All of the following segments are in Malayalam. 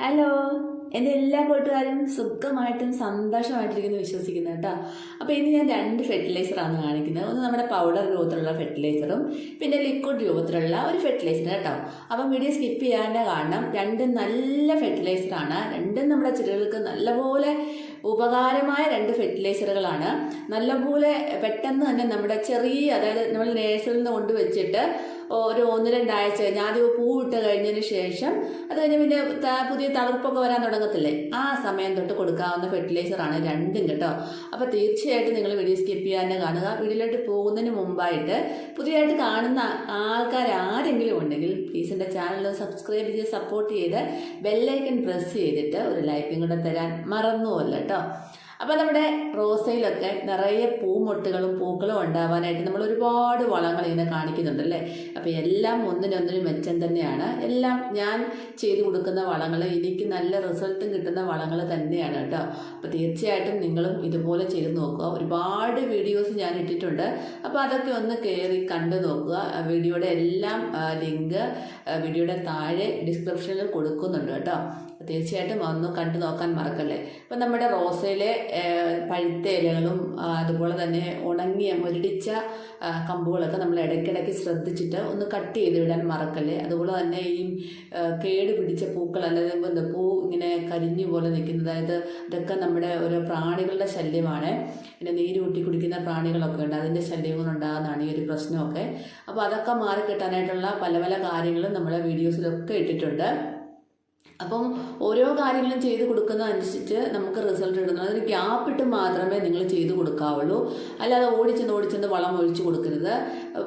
ഹലോ, എൻ്റെ എല്ലാ കൂട്ടുകാരും സുഖമായിട്ടും സന്തോഷമായിട്ടിരിക്കുന്നു വിശ്വസിക്കുന്നു കേട്ടോ. അപ്പോൾ ഇനി ഞാൻ രണ്ട് ഫെർട്ടിലൈസറാണ് കാണിക്കുന്നത്. ഒന്ന് നമ്മുടെ പൗഡർ രൂപത്തിലുള്ള ഫെർട്ടിലൈസറും പിന്നെ ലിക്വിഡ് രൂപത്തിലുള്ള ഒരു ഫെർട്ടിലൈസർ കേട്ടോ. അപ്പം വീഡിയോ സ്കിപ്പ് ചെയ്യാണ്ട് കാണണം. രണ്ടും നല്ല ഫെർട്ടിലൈസറാണ്. രണ്ടും നമ്മുടെ ചെടികൾക്ക് നല്ലപോലെ ഉപകാരമായ രണ്ട് ഫെർട്ടിലൈസറുകളാണ്. നല്ലപോലെ പെട്ടെന്ന് തന്നെ നമ്മുടെ അതായത് നമ്മൾ നേഴ്സറിൽ നിന്ന് കൊണ്ടുവച്ചിട്ട് ഒരു 1-2 ആഴ്ച കഴിഞ്ഞ് ആദ്യം പൂവിട്ട് കഴിഞ്ഞതിന് ശേഷം അത് കഴിഞ്ഞ് പിന്നെ പുതിയ തളിർപ്പൊക്കെ വരാൻ തുടങ്ങത്തില്ലേ, ആ സമയം തൊട്ട് കൊടുക്കാവുന്ന ഫെർട്ടിലൈസറാണ് രണ്ടും കേട്ടോ. അപ്പോൾ തീർച്ചയായിട്ടും നിങ്ങൾ വീഡിയോ സ്കിപ്പ് ചെയ്യാൻ കാണുക. വീഡിയോയിലോട്ട് പോകുന്നതിന് മുമ്പായിട്ട് പുതിയതായിട്ട് കാണുന്ന ആൾക്കാർ ആരെങ്കിലും ഉണ്ടെങ്കിൽ പ്ലീസ് എൻ്റെ ചാനൽ സബ്സ്ക്രൈബ് ചെയ്ത് സപ്പോർട്ട് ചെയ്ത് ബെല്ലൈക്കൺ പ്രസ് ചെയ്തിട്ട് ഒരു ലൈക്കും കൂടെ തരാൻ മറന്നുപോല്ല കേട്ടോ. അപ്പോൾ നമ്മുടെ റോസയിലൊക്കെ നിറയെ പൂമൊട്ടുകളും പൂക്കളും ഉണ്ടാവാനായിട്ട് നമ്മൾ ഒരുപാട് വളങ്ങൾ ഇങ്ങനെ കാണിക്കുന്നുണ്ടല്ലേ. അപ്പോൾ എല്ലാം ഒന്നിനൊന്നിനും മെച്ചം തന്നെയാണ്. എല്ലാം ഞാൻ ചെയ്തു കൊടുക്കുന്ന വളങ്ങൾ എനിക്ക് നല്ല റിസൾട്ടും കിട്ടുന്ന വളങ്ങൾ തന്നെയാണ് കേട്ടോ. അപ്പോൾ തീർച്ചയായിട്ടും നിങ്ങളും ഇതുപോലെ ചെയ്ത് നോക്കുക. ഒരുപാട് വീഡിയോസ് ഞാൻ ഇട്ടിട്ടുണ്ട്. അപ്പോൾ അതൊക്കെ ഒന്ന് കയറി കണ്ടു നോക്കുക. വീഡിയോയുടെ എല്ലാം ലിങ്ക് വീഡിയോയുടെ താഴെ ഡിസ്ക്രിപ്ഷനിൽ കൊടുക്കുന്നുണ്ട് കേട്ടോ. തീർച്ചയായിട്ടും അതൊന്നും കണ്ടു നോക്കാൻ മറക്കല്ലേ. അപ്പം നമ്മുടെ റോസയിലെ പഴുത്ത ഇലകളും അതുപോലെ തന്നെ ഉണങ്ങിയ മുരടിച്ച കമ്പുകളൊക്കെ നമ്മൾ ഇടയ്ക്കിടയ്ക്ക് ശ്രദ്ധിച്ചിട്ട് ഒന്ന് കട്ട് ചെയ്ത് വിടാൻ മറക്കല്ലേ. അതുപോലെ തന്നെ ഈ കേട് പിടിച്ച പൂക്കൾ അല്ലെങ്കിൽ പൂ ഇങ്ങനെ കരിഞ്ഞു പോലെ നിൽക്കുന്നത്, അതായത് ഇതൊക്കെ നമ്മുടെ ഓരോ പ്രാണികളുടെ ശല്യമാണ്. പിന്നെ നീര് കൂട്ടി കുടിക്കുന്ന പ്രാണികളൊക്കെ ഉണ്ട്, അതിൻ്റെ ശല്യം കൊണ്ടുണ്ടാകുന്നതാണ് ഈ ഒരു പ്രശ്നമൊക്കെ. അപ്പോൾ അതൊക്കെ മാറിക്കിട്ടാനായിട്ടുള്ള പല പല കാര്യങ്ങളും നമ്മുടെ വീഡിയോസിലൊക്കെ ഇട്ടിട്ടുണ്ട്. അപ്പം ഓരോ കാര്യങ്ങളും ചെയ്ത് കൊടുക്കുന്നതനുസരിച്ച് നമുക്ക് റിസൾട്ട് കിട്ടുന്നത്. അതിന് ഗ്യാപ്പിട്ട് മാത്രമേ നിങ്ങൾ ചെയ്ത് കൊടുക്കാവുള്ളൂ. അല്ലാതെ ഓടിച്ചെന്ന് വളം ഒഴിച്ച് കൊടുക്കരുത്.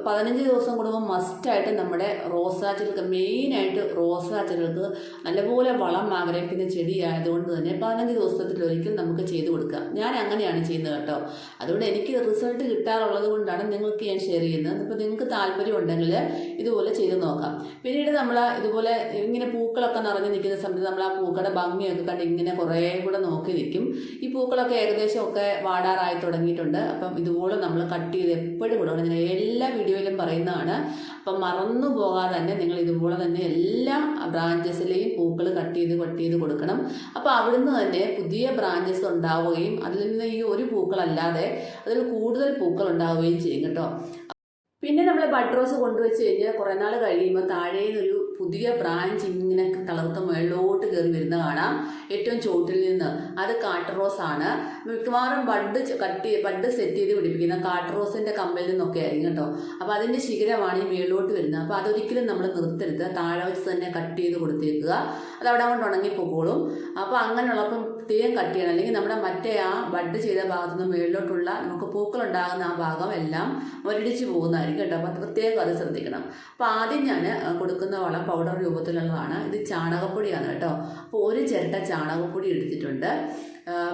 15 ദിവസം കൂടുമ്പോൾ മസ്റ്റായിട്ട് നമ്മുടെ റോസാ ചെടികൾക്ക്, മെയിനായിട്ട് റോസാ ചെടികൾക്ക് നല്ലപോലെ വളം ആഗ്രഹിക്കുന്ന ചെടി ആയതുകൊണ്ട് തന്നെ 15 ദിവസത്തിലൊരിക്കൽ നമുക്ക് ചെയ്ത് കൊടുക്കാം. ഞാൻ അങ്ങനെയാണ് ചെയ്യുന്നത് കേട്ടോ. അതുകൊണ്ട് എനിക്ക് റിസൾട്ട് കിട്ടാറുള്ളത് കൊണ്ടാണ് നിങ്ങൾക്ക് ഞാൻ ഷെയർ ചെയ്യുന്നത്. അപ്പോൾ നിങ്ങൾക്ക് താല്പര്യം ഉണ്ടെങ്കിൽ ഇതുപോലെ ചെയ്ത് നോക്കാം. പിന്നീട് നമ്മൾ ഇതുപോലെ ഇങ്ങനെ പൂക്കളൊക്കെ നിറഞ്ഞ് നിൽക്കുന്ന സമയത്ത് നമ്മൾ ആ പൂക്കളുടെ ഭംഗിയൊക്കെ കണ്ട് ഇങ്ങനെ കുറേ കൂടെ നോക്കി നിൽക്കും. ഈ പൂക്കളൊക്കെ ഏകദേശം ഒക്കെ വാടാറായി തുടങ്ങിയിട്ടുണ്ട്. അപ്പം ഇതുപോലെ നമ്മൾ കട്ട് ചെയ്ത് എപ്പോഴും കൊടുക്കണം. ഞാൻ എല്ലാ വീഡിയോയിലും പറയുന്നതാണ്. അപ്പം മറന്നു പോകാതെ തന്നെ നിങ്ങൾ ഇതുപോലെ തന്നെ എല്ലാ ബ്രാഞ്ചസിലെയും പൂക്കൾ കട്ട് ചെയ്ത് കൊടുക്കണം. അപ്പോൾ അവിടുന്ന് തന്നെ പുതിയ ബ്രാഞ്ചസ് ഉണ്ടാവുകയും അതിൽ നിന്ന് ഈ ഒരു പൂക്കളല്ലാതെ അതിൽ കൂടുതൽ പൂക്കൾ ഉണ്ടാവുകയും ചെയ്യും കേട്ടോ. പിന്നെ നമ്മൾ ബഡ് റോസ് കൊണ്ടുവച്ച് കഴിഞ്ഞാൽ കുറേ നാൾ കഴിയുമ്പോൾ താഴെ നിന്നൊരു പുതിയ ബ്രാഞ്ച് ഇങ്ങനെ തളർത്ത് മുകളിലോട്ട് കയറി വരുന്ന കാണാം. ഏറ്റവും ചോട്ടിൽ നിന്ന് അത് കാട്ട് റോസ് ആണ്. മിക്കവാറും ബഡ് സെറ്റ് ചെയ്ത് പിടിപ്പിക്കുന്ന കാട്ട് റോസിൻ്റെ കമ്പിൽ നിന്നൊക്കെ ആയിരിക്കും കേട്ടോ. അപ്പോൾ അതിൻ്റെ ശിഖരമാണ് ഈ മുകളിലോട്ട് വരുന്നത്. അപ്പോൾ അതൊരിക്കലും നമ്മൾ നിർത്തരുത്. താഴെ വെച്ച് തന്നെ കട്ട് ചെയ്ത് കൊടുത്തേക്കുക. അത് അവിടെ കൊണ്ട് ഉണങ്ങിപ്പോക്കോളും. അപ്പോൾ അങ്ങനെയുള്ളപ്പം പ്രത്യേകം കട്ട് ചെയ്യണം. അല്ലെങ്കിൽ നമ്മുടെ മറ്റേ ആ ബഡ് ചെയ്ത ഭാഗത്തു നിന്ന് മുകളിലോട്ടുള്ള നമുക്ക് പൂക്കളുണ്ടാകുന്ന ആ ഭാഗം എല്ലാം മുരടിച്ച് പോകുന്നതായിരിക്കും കേട്ടോ. അപ്പോൾ പ്രത്യേകം അത് ശ്രദ്ധിക്കണം. അപ്പോൾ ആദ്യം ഞാൻ കൊടുക്കുന്ന വളം പൗഡർ രൂപത്തിലുള്ളതാണ്. ഇത് ചാണകപ്പൊടിയാണ് കേട്ടോ. അപ്പോൾ ഒരു ചിരട്ട ചാണകപ്പൊടി എടുത്തിട്ടുണ്ട്.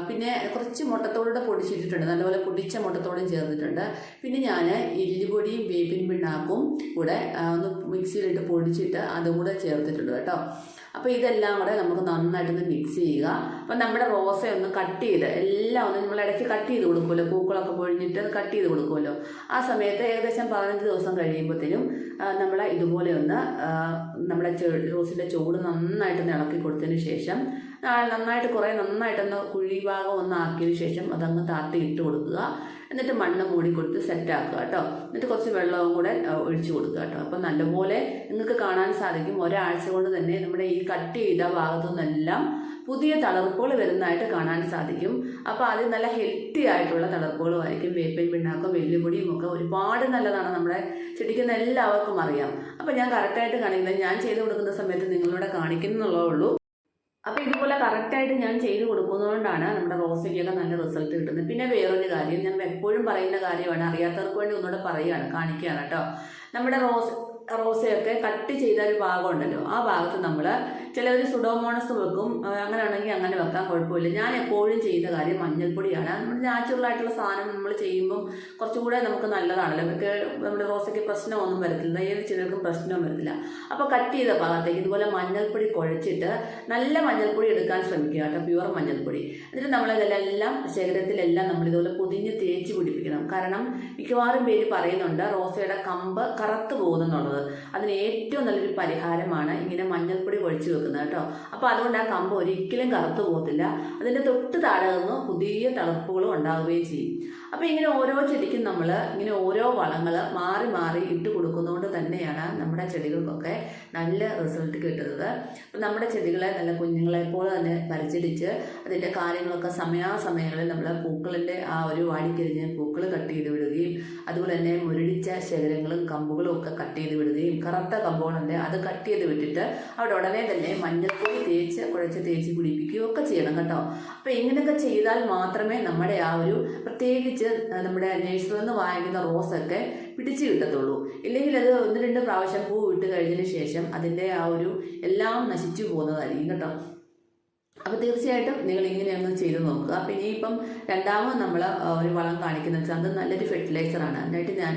പിന്നെ കുറച്ച് മുട്ടത്തോടെ പൊടിച്ചിട്ടിട്ടുണ്ട്. നല്ലപോലെ പൊടിച്ച മുട്ടത്തോടും ചേർത്തിട്ടുണ്ട്. പിന്നെ ഞാൻ എല്ലുപൊടിയും വേപ്പിൻ പിണ്ണാക്കും കൂടെ ഒന്ന് മിക്സിയിലിട്ട് പൊടിച്ചിട്ട് അതും കൂടെ ചേർത്തിട്ടുണ്ട് കേട്ടോ. അപ്പോൾ ഇതെല്ലാം കൂടെ നമുക്ക് നന്നായിട്ടൊന്ന് മിക്സ് ചെയ്യുക. അപ്പം നമ്മുടെ റോസ ഒന്ന് കട്ട് ചെയ്ത് എല്ലാം ഒന്ന് നമ്മൾ ഇടയ്ക്ക് കട്ട് ചെയ്ത് കൊടുക്കുമല്ലോ, പൂക്കളൊക്കെ പൊഴിഞ്ഞിട്ട് കട്ട് ചെയ്ത് കൊടുക്കുമല്ലോ. ആ സമയത്ത് ഏകദേശം 15 ദിവസം കഴിയുമ്പോഴത്തേനും നമ്മൾ ഇതുപോലെ ഒന്ന് നമ്മുടെ റോസിൻ്റെ ചൂട് നന്നായിട്ടൊന്ന് ഇളക്കി കൊടുത്തതിന് ശേഷം നന്നായിട്ടൊന്ന് കുഴി ഭാഗം ഒന്ന് ആക്കിയതിന് ശേഷം അതങ്ങ് താത്തി ഇട്ട് കൊടുക്കുക. എന്നിട്ട് മണ്ണ് മൂടി കൊടുത്ത് സെറ്റാക്കുക കേട്ടോ. എന്നിട്ട് കുറച്ച് വെള്ളവും കൂടെ ഒഴിച്ചു കൊടുക്കുക കേട്ടോ. അപ്പം നല്ലപോലെ നിങ്ങൾക്ക് കാണാൻ സാധിക്കും. ഒരാഴ്ച കൊണ്ട് തന്നെ നമ്മുടെ ഈ കട്ട് ചെയ്ത ഭാഗത്തു നിന്നെല്ലാം പുതിയ തളർപ്പുകൾ വരുന്നതായിട്ട് കാണാൻ സാധിക്കും. അപ്പോൾ അത് നല്ല ഹെൽത്തി ആയിട്ടുള്ള തളർപ്പുകളുമായിരിക്കും. വേപ്പിൻ പിണ്ണാക്കും എല്ലുപൊടിയും ഒക്കെ ഒരുപാട് നല്ലതാണ്. നമ്മുടെ ചെടിക്കുന്ന എല്ലാവർക്കും അറിയാം. അപ്പോൾ ഞാൻ കറക്റ്റായിട്ട് കാണിക്കുന്നത് ഞാൻ ചെയ്ത് കൊടുക്കുന്ന സമയത്ത് നിങ്ങളിവിടെ കാണിക്കുന്നുള്ളേ ഉള്ളൂ. അപ്പോൾ ഇതുപോലെ കറക്റ്റായിട്ട് ഞാൻ ചെയ്ത് കൊടുക്കുന്നതുകൊണ്ടാണ് നമ്മുടെ റോസയ്ക്കൊക്കെ നല്ല റിസൾട്ട് കിട്ടുന്നത്. പിന്നെ വേറൊരു കാര്യം ഞാൻ എപ്പോഴും പറയുന്ന കാര്യമാണ്, അറിയാത്തവർക്ക് വേണ്ടി ഒന്നുകൂടെ കാണിക്കുകയാണ് കേട്ടോ. നമ്മുടെ റോസയൊക്കെ കട്ട് ചെയ്ത ഒരു ഭാഗം ഉണ്ടല്ലോ, ആ ഭാഗത്ത് നമ്മൾ ചിലവർ സുഡോമോണസ് വെക്കും. അങ്ങനെയാണെങ്കിൽ അങ്ങനെ വെക്കാൻ കുഴപ്പമില്ല. ഞാൻ എപ്പോഴും ചെയ്യുന്ന കാര്യം മഞ്ഞൾപ്പൊടിയാണ്. നമ്മുടെ നാച്ചുറലായിട്ടുള്ള സാധനം നമ്മൾ ചെയ്യുമ്പം കുറച്ചും കൂടെ നമുക്ക് നല്ലതാണല്ലോ. നമ്മുടെ റോസയ്ക്ക് പ്രശ്നമൊന്നും വരത്തില്ല, ഏത് ചിലർക്കും പ്രശ്നവും വരത്തില്ല. അപ്പോൾ കട്ട് ചെയ്ത ഭാഗത്തേക്ക് ഇതുപോലെ മഞ്ഞൾപ്പൊടി കുഴച്ചിട്ട് നല്ല മഞ്ഞൾപ്പൊടി എടുക്കാൻ ശ്രമിക്കുക കേട്ടോ, പ്യുവർ മഞ്ഞൾപ്പൊടി. എന്നിട്ട് നമ്മളിതെല്ലാം ശേഖരത്തിലെല്ലാം നമ്മളിതുപോലെ പൊതിഞ്ഞ് തേച്ച് പിടിപ്പിക്കണം. കാരണം മിക്കവാറും പേര് പറയുന്നുണ്ട് റോസയുടെ കമ്പ് കറുത്ത് പോകുന്നുള്ളത്. അതിന് ഏറ്റവും നല്ലൊരു പരിഹാരമാണ് ഇങ്ങനെ മഞ്ഞൾപ്പൊടി കുഴച്ച് വെക്കുന്നത്. വെക്കുന്നത് കേട്ടോ. അപ്പോൾ അതുകൊണ്ട് ആ കമ്പ് ഒരിക്കലും കറുത്തു പോകത്തില്ല. അതിൻ്റെ തൊട്ട് താഴെ നിന്ന് പുതിയ തളിർപ്പുകളും ഉണ്ടാവുകയും ചെയ്യും. അപ്പോൾ ഇങ്ങനെ ഓരോ ചെടിക്കും നമ്മൾ ഇങ്ങനെ ഓരോ വളങ്ങൾ മാറി മാറി ഇട്ട് കൊടുക്കുന്നതുകൊണ്ട് തന്നെയാണ് നമ്മുടെ ചെടികൾക്കൊക്കെ നല്ല റിസൾട്ട് കിട്ടുന്നത്. അപ്പം നമ്മുടെ ചെടികളെ നല്ല കുഞ്ഞുങ്ങളെ പോലെ തന്നെ പരിചരിച്ച് അതിൻ്റെ കാര്യങ്ങളൊക്കെ സമയാസമയങ്ങളിൽ നമ്മൾ പൂക്കളിൻ്റെ ആ ഒരു വാടിക്കരിഞ്ഞ് പൂക്കൾ കട്ട് ചെയ്ത് വിടുകയും അതുപോലെ തന്നെ മുരടിച്ച ശേഖരങ്ങളും കമ്പുകളും ഒക്കെ കട്ട് ചെയ്ത് വിടുകയും കറുത്ത കമ്പുകളുണ്ട് അത് കട്ട് ചെയ്ത് വിട്ടിട്ട് അവിടെ ഉടനെ തന്നെ മഞ്ഞൾപ്പൊടി കുഴച്ച് തേച്ച് പിടിപ്പിക്കുകയും ഒക്കെ ചെയ്യണം കേട്ടോ. അപ്പോൾ ഇങ്ങനെയൊക്കെ ചെയ്താൽ മാത്രമേ നമ്മുടെ ആ ഒരു പ്രത്യേകിച്ച് നമ്മുടെ നഴ്സറിയിൽ നിന്ന് വാങ്ങിക്കുന്ന റോസൊക്കെ പിടിച്ച് കിട്ടത്തുള്ളൂ. ഇല്ലെങ്കിൽ അത് 1-2 പ്രാവശ്യം പൂ ഇട്ട് കഴിഞ്ഞതിന് ശേഷം അതിൻ്റെ ആ ഒരു എല്ലാം നശിച്ചു പോകുന്നതായിരിക്കും കേട്ടോ. അപ്പോൾ തീർച്ചയായിട്ടും നിങ്ങൾ ഇങ്ങനെയൊന്ന് ചെയ്ത് നോക്കുക. അപ്പോൾ ഇനിയിപ്പം രണ്ടാമത് നമ്മൾ ഒരു വളം കാണിക്കുന്നത് വെച്ചാൽ അത് നല്ലൊരു ഫെർട്ടിലൈസറാണ്. എന്നിട്ട് ഞാൻ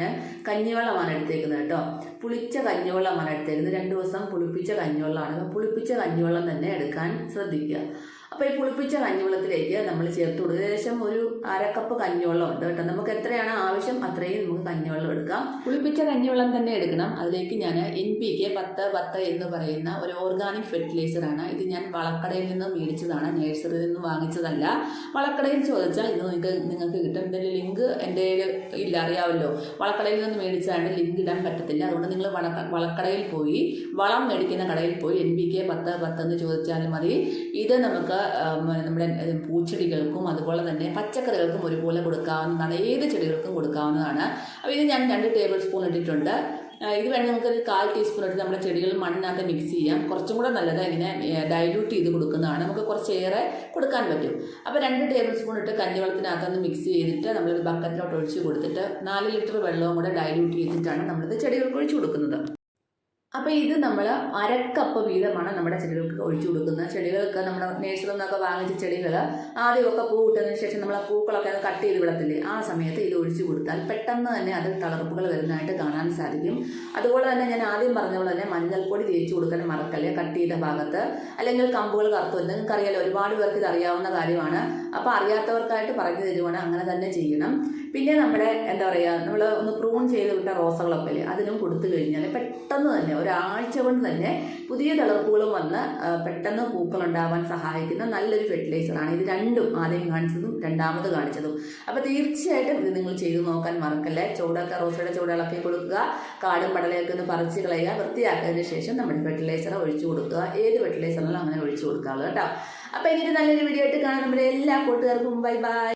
കഞ്ഞിവെള്ളമാണ് എടുത്തേക്കുന്നത് കേട്ടോ. പുളിച്ച കഞ്ഞിവെള്ളമാണ് എടുത്തേക്കുന്നത്. 2 ദിവസം പുളിപ്പിച്ച കഞ്ഞിവെള്ളമാണ്. പുളിപ്പിച്ച കഞ്ഞിവെള്ളം തന്നെ എടുക്കാൻ ശ്രദ്ധിക്കുക. അപ്പോൾ ഈ പുളിപ്പിച്ച കഞ്ഞിവെള്ളത്തിലേക്ക് നമ്മൾ ചേർത്ത് കൊടുക്കുക. ഏകദേശം ഒരു 1/2 കപ്പ് കഞ്ഞിവെള്ളം ഉണ്ട് കേട്ടോ. നമുക്ക് എത്രയാണ് ആവശ്യം അത്രയും നമുക്ക് കഞ്ഞിവെള്ളം എടുക്കാം. പുളിപ്പിച്ച കഞ്ഞിവെള്ളം തന്നെ എടുക്കണം. അതിലേക്ക് ഞാൻ NPK 10-10 എന്ന് പറയുന്ന ഒരു ഓർഗാനിക് ഫെർട്ടിലൈസറാണ്. ഇത് ഞാൻ വളക്കടയിൽ നിന്ന് മേടിച്ചതാണ്, നഴ്സറിയിൽ നിന്ന് വാങ്ങിച്ചതല്ല. വളക്കടയിൽ ചോദിച്ചാൽ ഇത് നിങ്ങൾക്ക് കിട്ടും. ഇതിൻ്റെ ലിങ്ക് എൻ്റെ ഇല്ല, അറിയാമല്ലോ. വളക്കടയിൽ നിന്ന് മേടിച്ചാണ്, ലിങ്ക് ഇടാൻ പറ്റത്തില്ല. അതുകൊണ്ട് നിങ്ങൾ വളക്കടയിൽ പോയി വളം മേടിക്കുന്ന കടയിൽ പോയി NPK 10-10 എന്ന് ചോദിച്ചാൽ മതി. ഇത് നമുക്ക് നമ്മുടെ പൂച്ചെടികൾക്കും അതുപോലെ തന്നെ പച്ചക്കറികൾക്കും ഒരുപോലെ കൊടുക്കാവുന്നതാണ്. ഏത് ചെടികൾക്കും കൊടുക്കാവുന്നതാണ്. അപ്പോൾ ഇത് ഞാൻ 2 ടേബിൾ സ്പൂൺ ഇട്ടിട്ടുണ്ട്. ഇത് വേണമെങ്കിൽ നമുക്കൊരു 1/4 ടീസ്പൂൺ ഇട്ട് നമ്മുടെ ചെടികൾ മണ്ണിനകത്ത് മിക്സ് ചെയ്യാം. കുറച്ചും കൂടെ നല്ലത് ഇങ്ങനെ ഡൈല്യൂട്ട് ചെയ്ത് കൊടുക്കുന്നതാണ്. നമുക്ക് കുറച്ചേറെ കൊടുക്കാൻ പറ്റും. അപ്പോൾ 2 ടേബിൾ സ്പൂൺ ഇട്ട് കഞ്ഞിവെള്ളത്തിനകത്തൊന്ന് മിക്സ് ചെയ്തിട്ട് നമ്മളൊരു ബക്കറ്റിലോട്ട് ഒഴിച്ച് കൊടുത്തിട്ട് 4 ലിറ്റർ വെള്ളവും കൂടെ ഡൈല്യൂട്ട് ചെയ്തിട്ടാണ് നമ്മളിത് ചെടികൾക്ക് ഒഴിച്ചു കൊടുക്കുന്നത്. അപ്പോൾ ഇത് നമ്മൾ 1/2 കപ്പ് വീതമാണ് നമ്മുടെ ചെടികൾക്ക് ഒഴിച്ചു കൊടുക്കുന്നത്. ചെടികൾക്ക് നമ്മുടെ നഴ്സറിയിൽ നിന്നൊക്കെ വാങ്ങിച്ച ചെടികൾ ആദ്യമൊക്കെ പൂ ഇട്ടതിന് ശേഷം നമ്മൾ ആ പൂക്കളൊക്കെ അത് കട്ട് ചെയ്ത് വിടത്തില്ലേ, ആ സമയത്ത് ഇത് ഒഴിച്ചു കൊടുത്താൽ പെട്ടെന്ന് തന്നെ അതിൽ തളർപ്പുകൾ വരുന്നതായിട്ട് കാണാൻ സാധിക്കും. അതുപോലെ തന്നെ ഞാൻ ആദ്യം പറഞ്ഞ പോലെ തന്നെ മഞ്ഞൾപ്പൊടി തേച്ച് കൊടുക്കാൻ മറക്കല്ലേ കട്ട് ചെയ്ത ഭാഗത്ത്. അല്ലെങ്കിൽ കമ്പുകൾ കറുത്തു വരുന്നത് നിങ്ങൾക്കറിയാലോ, ഒരുപാട് പേർക്ക് ഇത് അറിയാവുന്ന കാര്യമാണ്. അപ്പോൾ അറിയാത്തവർക്കായിട്ട് പറഞ്ഞു തരുവാണ്, അങ്ങനെ തന്നെ ചെയ്യണം. പിന്നെ നമ്മുടെ എന്താ പറയുക, നമ്മൾ ഒന്ന് പ്രൂൺ ചെയ്ത് വിട്ട റോസകളൊക്കെ അല്ലേ, അതിനും കൊടുത്തു കഴിഞ്ഞാൽ പെട്ടെന്ന് തന്നെ ഒരാഴ്ച കൊണ്ട് തന്നെ പുതിയ തളിർപ്പുകളും വന്ന് പെട്ടെന്ന് പൂക്കളുണ്ടാവാൻ സഹായിക്കുന്ന നല്ലൊരു ഫെർട്ടിലൈസറാണ് ഇത്. രണ്ടും, ആദ്യം കാണിച്ചതും രണ്ടാമത് കാണിച്ചതും. അപ്പോൾ തീർച്ചയായിട്ടും ഇത് നിങ്ങൾ ചെയ്തു നോക്കാൻ മറക്കല്ലേ. റോസയുടെ ചൂടിളക്കി കൊടുക്കുക, കാടും പടലയൊക്കെ ഒന്ന് പറിച്ച് കളയുക, വൃത്തിയാക്കിയതിന് ശേഷം നമ്മുടെ ഫെർട്ടിലൈസർ ഒഴിച്ചു കൊടുക്കുക. ഏത് ഫെർട്ടിലൈസറിലും അങ്ങനെ ഒഴിച്ചു കൊടുക്കാവുള്ളൂ കേട്ടോ. അപ്പോൾ എനിക്ക് നല്ലൊരു വീഡിയോ ആയിട്ട് കാണാൻ നമ്മുടെ എല്ലാ കൂട്ടുകാർക്കും ബൈ ബൈ.